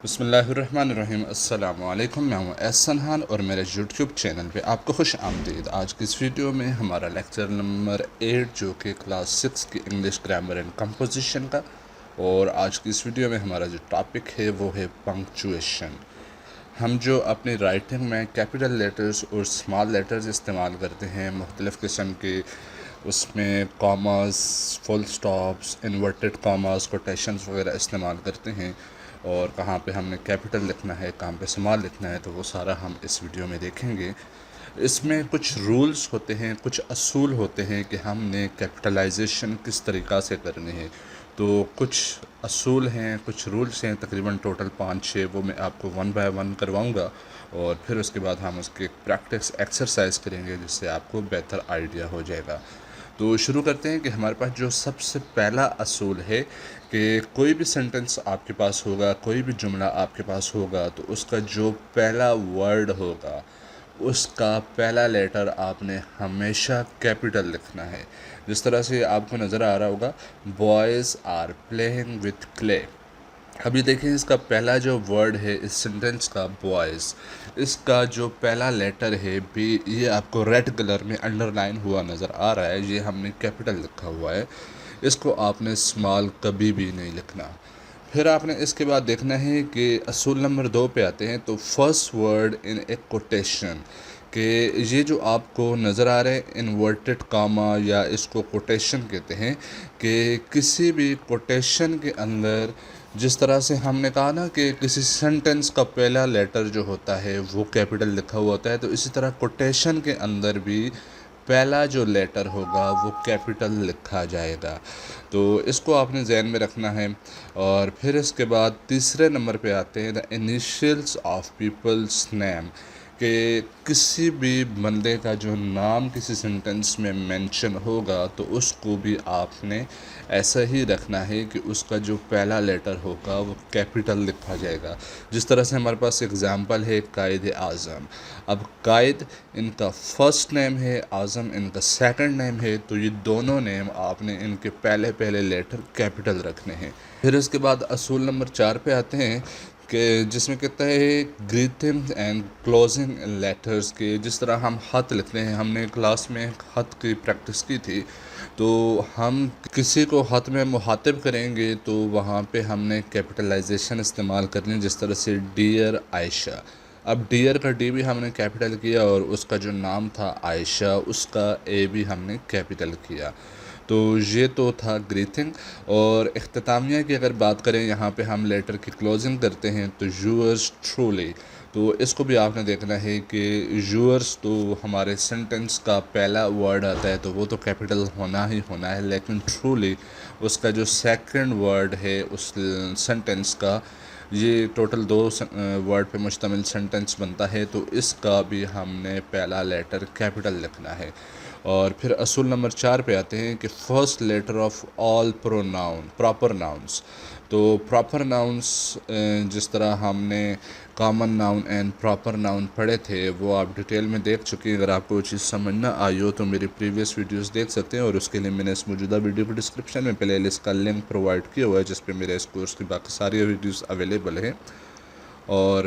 बिस्मिल्लाहिर्रहमानिर्रहीम। अस्सलाम वालेकुम। मैं हूं एहसन खान और मेरे यूट्यूब चैनल पे आपको खुश आमदीद। आज की इस वीडियो में हमारा लेक्चर नंबर 8 जो कि क्लास 6 की इंग्लिश ग्रामर एंड कंपोजिशन का, और आज की इस वीडियो में हमारा जो टॉपिक है वो है पंक्चुएशन। हम जो अपनी राइटिंग में कैपिटल लेटर्स और स्मॉल लेटर्स इस्तेमाल करते हैं मुख्तलिफ़ किस्म के, उसमें commas, full stops, inverted commas, quotations वगैरह इस्तेमाल करते हैं, और कहाँ पे हमने कैपिटल लिखना है, कहाँ पे स्मॉल लिखना है, तो वो सारा हम इस वीडियो में देखेंगे। इसमें कुछ रूल्स होते हैं, कुछ असूल होते हैं कि हमने कैपिटलाइजेशन किस तरीक़ा से करनी है। तो कुछ असूल हैं, कुछ रूल्स हैं, तकरीबन टोटल 5-6, वो मैं आपको वन बाय वन करवाऊँगा, और फिर उसके बाद हम उसकी प्रैक्टिस एक्सरसाइज करेंगे जिससे आपको बेहतर आइडिया हो जाएगा। तो शुरू करते हैं कि हमारे पास जो सबसे पहला असूल है कि कोई भी सेंटेंस आपके पास होगा, कोई भी जुमला आपके पास होगा, तो उसका जो पहला वर्ड होगा उसका पहला लेटर आपने हमेशा कैपिटल लिखना है। जिस तरह से आपको नज़र आ रहा होगा, boys are playing with clay. अभी देखिए इसका पहला जो वर्ड है इस सेंटेंस का बॉयज़, इसका जो पहला लेटर है बी, ये आपको रेड कलर में अंडरलाइन हुआ नज़र आ रहा है, ये हमने कैपिटल लिखा हुआ है। इसको आपने स्मॉल कभी भी नहीं लिखना। फिर आपने इसके बाद देखना है कि असूल नंबर 2 पे आते हैं। तो first word in A quotation, कि ये जो आपको नज़र आ रहे हैं इन्वर्टेड कामा, या इसको कोटेशन कहते हैं, कि किसी भी कोटेशन के अंदर, जिस तरह से हमने कहा ना कि किसी सेंटेंस का पहला लेटर जो होता है वो कैपिटल लिखा हुआ होता है, तो इसी तरह कोटेशन के अंदर भी पहला जो लेटर होगा वो कैपिटल लिखा जाएगा। तो इसको आपने ज़हन में रखना है। और फिर इसके बाद तीसरे नंबर पे आते हैं the initials of people's name, कि किसी भी बंदे का जो नाम किसी सेंटेंस में मेंशन होगा तो उसको भी आपने ऐसा ही रखना है कि उसका जो पहला लेटर होगा वो कैपिटल लिखा जाएगा। जिस तरह से हमारे पास एग्ज़ाम्पल है कायद आज़म। अब कायद इनका फर्स्ट नेम है, आज़म इनका सेकंड नेम है, तो ये दोनों नेम आपने इनके पहले पहले लेटर कैपिटल रखने हैं। फिर इसके बाद असूल नंबर 4 पे आते हैं, कि जिसमें कहता है ग्रीटिंग एंड क्लोजिंग लेटर्स के, जिस तरह हम ख़त लिखते हैं, हमने क्लास में ख़त की प्रैक्टिस की थी, तो हम किसी को ख़त में मुखातिब करेंगे तो वहाँ पे हमने कैपिटलाइजेशन इस्तेमाल करनी है। जिस तरह से डियर आयशा, अब डियर का डी भी हमने कैपिटल किया, और उसका जो नाम था आयशा, उसका ए भी हमने कैपिटल किया। तो ये तो था ग्रीटिंग। और इख्तितामिया की अगर बात करें, यहाँ पे हम लेटर की क्लोजिंग करते हैं, तो यूअर्स ट्रूली, तो इसको भी आपने देखना है कि यूअर्स तो हमारे सेंटेंस का पहला वर्ड आता है तो वो तो कैपिटल होना ही होना है, लेकिन ट्रूली उसका जो सेकंड वर्ड है उस सेंटेंस का, ये टोटल 2 वर्ड पे मुश्तमिल सेंटेंस बनता है, तो इसका भी हमने पहला लेटर कैपिटल लिखना है। और फिर असूल नंबर 4 पे आते हैं कि first letter of all pronoun proper nouns. तो प्रॉपर नाउन्स, जिस तरह हमने common noun and proper noun पढ़े थे वो आप डिटेल में देख चुके हैं। अगर आपको वो चीज़ समझ ना आई हो तो मेरी प्रीवियस वीडियोस देख सकते हैं, और उसके लिए मैंने इस मौजूदा वीडियो की डिस्क्रिप्शन में प्ले लिस्ट का लिंक प्रोवाइड किया हुआ है, जिस पे मेरे इस कोर्स की बाकी सारी वीडियोस अवेलेबल हैं। और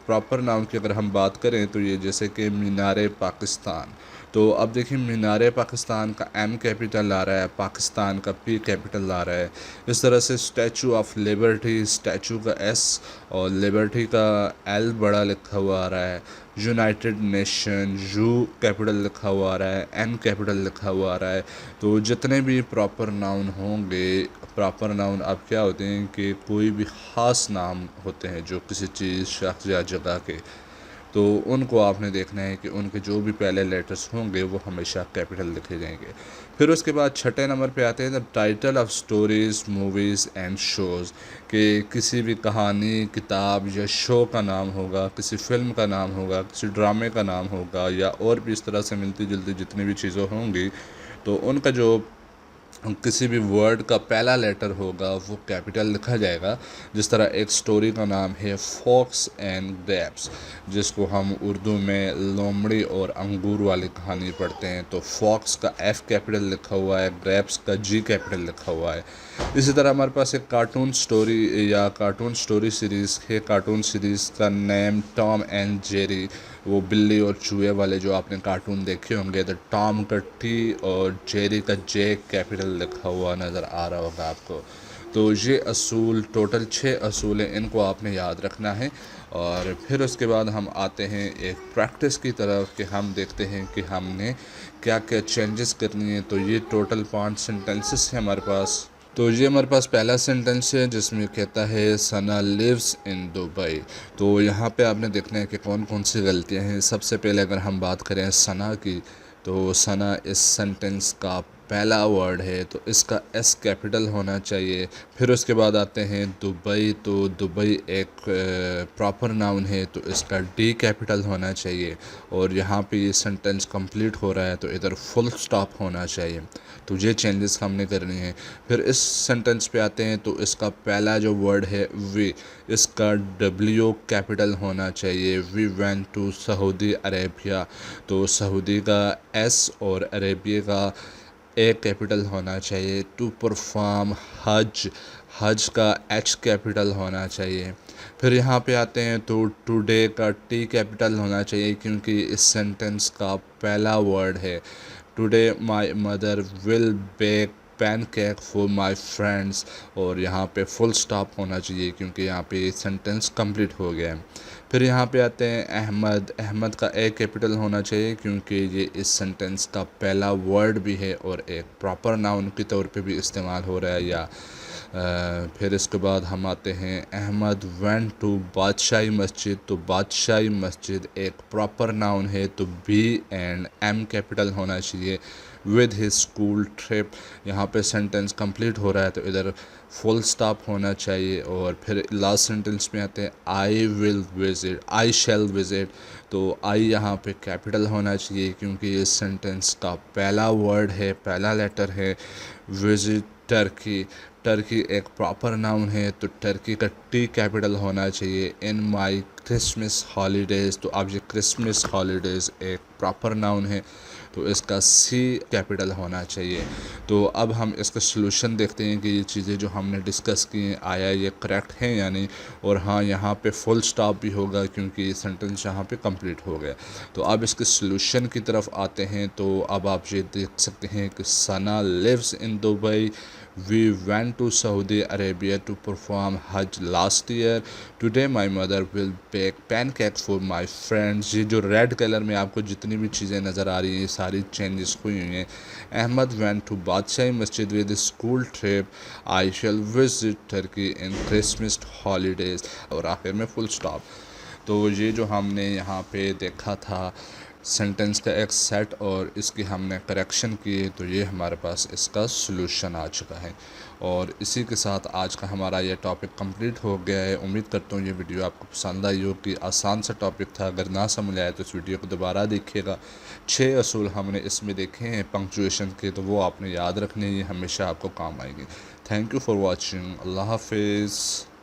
प्रॉपर नाउन की अगर हम बात करें तो ये जैसे कि मीनार पाकिस्तान, तो अब देखिए मीनार पाकिस्तान का एम कैपिटल आ रहा है, पाकिस्तान का पी कैपिटल आ रहा है। इस तरह से स्टैचू ऑफ लिबर्टी, स्टैचू का एस और लिबर्टी का एल बड़ा लिखा हुआ आ रहा है। यूनाइटेड नेशन, यू कैपिटल लिखा हुआ आ रहा है, एन कैपिटल लिखा हुआ आ रहा है। तो जितने भी प्रॉपर नाउन होंगे, प्रॉपर नाउन अब क्या होते हैं कि कोई भी ख़ास नाम होते हैं जो किसी चीज़, शख्स या जगह के, तो उनको आपने देखना है कि उनके जो भी पहले लेटर्स होंगे वो हमेशा कैपिटल लिखे जाएंगे। फिर उसके बाद छठे नंबर पे आते हैं the title of stories, movies and shows, कि किसी भी कहानी, किताब या शो का नाम होगा, किसी फिल्म का नाम होगा, किसी ड्रामे का नाम होगा, या और भी इस तरह से मिलती जुलती जितनी भी चीज़ें होंगी, तो उनका जो किसी भी वर्ड का पहला लेटर होगा वो कैपिटल लिखा जाएगा। जिस तरह एक स्टोरी का नाम है फॉक्स एंड ग्रेप्स, जिसको हम उर्दू में लोमड़ी और अंगूर वाली कहानी पढ़ते हैं, तो फॉक्स का एफ कैपिटल लिखा हुआ है, ग्रेप्स का जी कैपिटल लिखा हुआ है। इसी तरह हमारे पास एक कार्टून स्टोरी या कार्टून स्टोरी सीरीज़ है। कार्टून सीरीज़ का नेम टॉम एंड जेरी, वो बिल्ली और चूहे वाले जो आपने कार्टून देखे होंगे, तो टॉम का टी और जेरी का जे कैपिटल लिखा हुआ नज़र आ रहा होगा आपको। तो ये असूल टोटल 6 असूल हैं, इनको आपने याद रखना है। और फिर उसके बाद हम आते हैं एक प्रैक्टिस की तरफ कि हम देखते हैं कि हमने क्या क्या चेंजेस करनी है। तो ये टोटल 5 सेंटेंसेस हैं हमारे पास। तो ये हमारे पास पहला सेंटेंस है जिसमें कहता है सना लिव्स इन दुबई। तो यहाँ पे आपने देखना है कि कौन कौन सी गलतियाँ हैं। सबसे पहले अगर हम बात करें सना की, तो सना इस सेंटेंस का पहला वर्ड है, तो इसका एस कैपिटल होना चाहिए। फिर उसके बाद आते हैं दुबई, तो दुबई एक प्रॉपर नाउन है, तो इसका डी कैपिटल होना चाहिए। और यहाँ पे ये सेंटेंस कंप्लीट हो रहा है तो इधर फुल स्टॉप होना चाहिए। तो ये चेंजेस हमने करनी है। फिर इस सेंटेंस पे आते हैं, तो इसका पहला जो वर्ड है वी, इसका डब्ल्यू कैपिटल होना चाहिए। We went to Saudi Arabia, तो सऊदी का एस और अरेबिया का ए कैपिटल होना चाहिए। टू परफॉर्म हज, हज का एच कैपिटल होना चाहिए। फिर यहाँ पे आते हैं तो टुडे का टी कैपिटल होना चाहिए क्योंकि इस सेंटेंस का पहला वर्ड है। Today my mother will bake pancake for my friends, और यहाँ पे फुल स्टॉप होना चाहिए क्योंकि यहाँ पे सेंटेंस कंप्लीट हो गया है। फिर यहाँ पे आते हैं अहमद, अहमद का ए कैपिटल होना चाहिए क्योंकि ये इस सेंटेंस का पहला वर्ड भी है और एक प्रॉपर नाउन के तौर पे भी इस्तेमाल हो रहा है। या फिर इसके बाद हम आते हैं अहमद वेंट टू बादशाही मस्जिद, तो बादशाही मस्जिद एक प्रॉपर नाउन है, तो बी एंड एम कैपिटल होना चाहिए। विद हिज स्कूल ट्रिप, यहाँ पे सेंटेंस कंप्लीट हो रहा है तो इधर फुल स्टॉप होना चाहिए। और फिर लास्ट सेंटेंस में आते हैं I will visit, I shall visit, तो आई यहाँ पे कैपिटल होना चाहिए क्योंकि इस सेंटेंस का पहला वर्ड है, पहला लेटर है। विजिट टर्की, टर्की एक प्रॉपर नाउन है, तो टर्की का टी कैपिटल होना चाहिए। इन माई क्रिसमस हॉलीडेज़, तो अब ये क्रिसमस हॉलीडेज़ एक प्रॉपर नाउन है, तो इसका सी कैपिटल होना चाहिए। तो अब हम इसका सलूशन देखते हैं कि ये चीज़ें जो हमने डिस्कस की हैं आया ये करेक्ट हैं या नहीं। और हाँ, यहाँ पे फुल स्टॉप भी होगा क्योंकि सेंटेंस यहाँ पे कंप्लीट हो गया। तो अब इसके सलूशन की तरफ आते हैं। तो अब आप ये देख सकते हैं कि Sana lives in Dubai, we went to Saudi Arabia to perform Hajj last year. Today my mother will bake pancakes for my friends. ये जो रेड कलर में आपको जितनी भी चीज़ें नज़र आ रही हैं सारी चेंजेस हुई हुई हैं। अहमद went to बादशाही मस्जिद with a school trip. I shall visit Turkey in Christmas holidays. और आखिर में फुल स्टॉप। तो ये जो हमने यहाँ पे देखा था सेंटेंस का एक सेट और इसकी हमने करेक्शन किए, तो ये हमारे पास इसका सलूशन आ चुका है। और इसी के साथ आज का हमारा ये टॉपिक कंप्लीट हो गया है। उम्मीद करता हूँ ये वीडियो आपको पसंद आई हो कि आसान सा टॉपिक था। अगर ना समझ आए तो इस वीडियो को दोबारा देखिएगा। 6 असूल हमने इसमें देखे हैं पंक्चुएशन के, तो वो आपने याद रखने, ये हमेशा आपको काम आएंगे। Thank you for watching. अल्लाह हाफिज़।